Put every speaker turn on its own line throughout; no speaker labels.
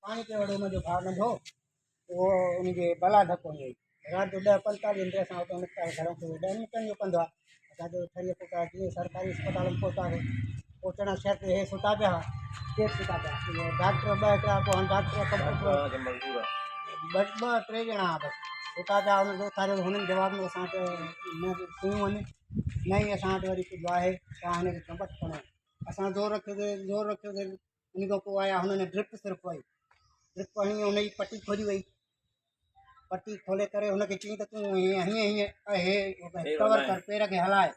पानी के वड़े में जो भाव न हो वो उनके बला धक्को नहीं रात जो 10-45 मिनट असां उते निकिता घरों खे 10 मिंटनि जो कंदो आहे असांजो ठरीअ पुटा जीअं सरकारी अस्पताल में पहुतासीं पहुचण शर्त हे सुता पिया केरु सुता पिया डॉक्टर ॿ हिकिड़ा पोइ डॉक्टर ॿ 2-3 ॼणा बसि सुता पिया हुनजो उथारियो हुननि जवाब में असांखे न सुयूं आहिनि न ई असां वटि वरी कुझु आहे तव्हां हिनखे कंबट खणो असां ज़ोर रखियोसीं उन खां पोइ आया हुननि ड्रिप सिर्फ़ु वई ड्रिप हणी हुनजी पटी खोली वई पटी खोले करे हुनखे चई त तूं हीअं हे कवर कर पेर खे हलाए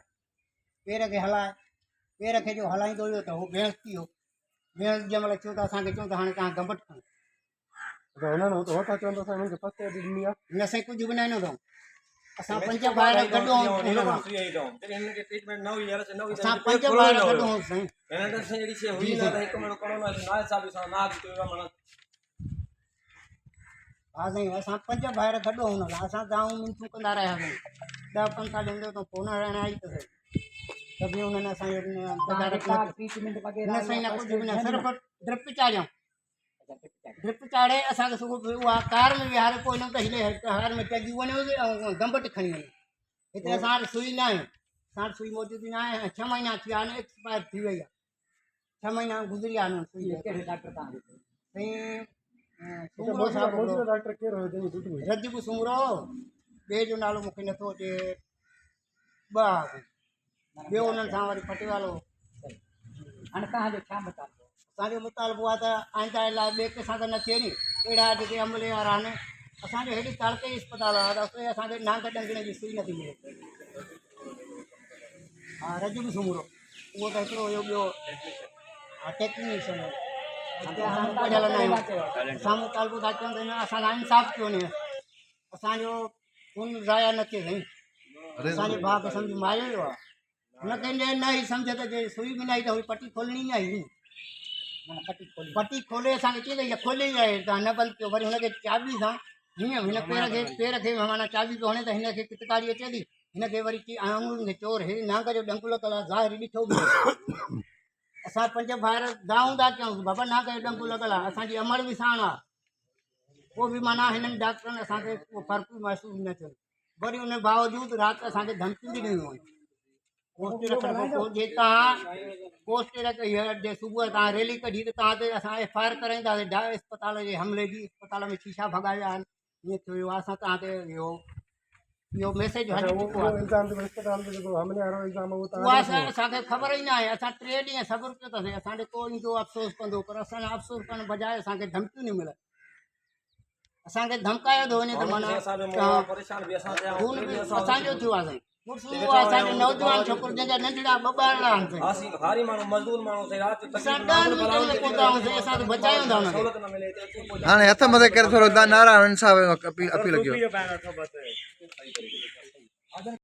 पेर खे जो हलाईंदो हुयो त उहो बेहोश थी वियो बेहोश जंहिं महिल चयो त असांखे चयूं त हाणे तव्हां गंबट खणो न साईं कुझु बि न ॾिनो अथऊं असां 5 ॿार गॾु असां 5 ॿार गॾु साईं हा साईं असां 5 ॿार गॾु हुन असां गांव मिंथूं कंदा रहियासीं 10-45 मिंट तो फोन हणण आई त त बि उन्हनि असांखे ट्रीटमेंट वग़ैरह न साईं न कुझु बि न सिर्फ़ु ड्रिप चाढ़ियऊं ड्रिप चाढ़े असांखे सुबुह उहा कार में विहारे पोइ हिन त हिन कार में चढ़ी वञो ऐं गंबट खणी वञो हिते असां वटि सुई न आहे असां वटि सुई मौजूदु न आहे 6 महीना थी विया आहिनि एक्सपायर थी वई आहे 6 महीना गुज़री विया आहिनि सुई कहिड़े डॉक्टर तव्हांखे साईं डॉक्टर केरु रजबू सूमरो ॿिए जो नालो मूंखे नथो अचे ॿ ॿियो उन्हनि सां वरी फटे वालो हाणे तव्हांजो छा मुतालबो असांजो मुतालबो आहे त आइंदा लाइ ॿिए कंहिंसां त न थिए नी अहिड़ा जेके अमले वारा आहिनि असांजो हेॾी तालके इस्पताल आहे त उते असांखे नांग डंगणे जी सुई नथी मिले हा रजबू सूमरो उहो त हिकिड़ो हुयो ॿियो हा टेक्नीशियन पढ़ियल न आहियूं असां मुतालबो था चवनि त असां लाइ इंसाफ़ कयो वञे असांजो खून ज़ाया न थिए साईं असांजे भाउ खे सम्झ मारियो वियो आहे हुनखे न ई सम्झ त जे सुई बि न आई त हुई पटी खोलणी न आई पटी खोले असांखे चई त इहा खोले ई आहे तव्हां न बंदि कयो वरी हुनखे चाबी सां हीअं हिन पेर खे माना चाबी पियो हणे त हिनखे कितकारी अचे थी हिनखे वरी आङुरियुनि खे चोर हे नांग जो डंक लॻल आहे ज़ाहिर ॾिठो बि असां 5 ॿार गाऊं था कयूं बाबा नांग जो डंक लॻल आहे असांजी अमर बि साण आहे पोइ बि माना हिननि डॉक्टरनि असांखे उहो फ़र्क़ु महसूसु न थियो वरी उन बावजूदि राति असांखे धमकियूं बि ॾिनियूं आहिनि पोस्ट रखण खां पोइ जे तव्हां पोस्ट जे सुबुह तव्हां रैली कढी त तव्हां ते असां FIR कराईंदासीं अस्पताल जे हमले जी अस्पताल में शीशा भॻाया आहिनि ईअं थियो आहे असां तव्हां ते इहो मैसेज हली चुको आहे असांखे ख़बर ई न आहे असां 3 ॾींहं सब्र कयो अथसीं असांखे को ईंदो अफ़सोस कंदो पर असांजा अफ़सोस करण बजाए असांखे धमकियूं न मिलनि असांखे धमकायो थो वञे त माना असांजो थियो आहे साईं असांजो नौजवान छोकिरो जंहिंजा नंढड़ा 2 ॿार आहिनि असां बचायूं था
हाणे हथ मथे करे थोरो नारा इंसाफ़ अपील कयो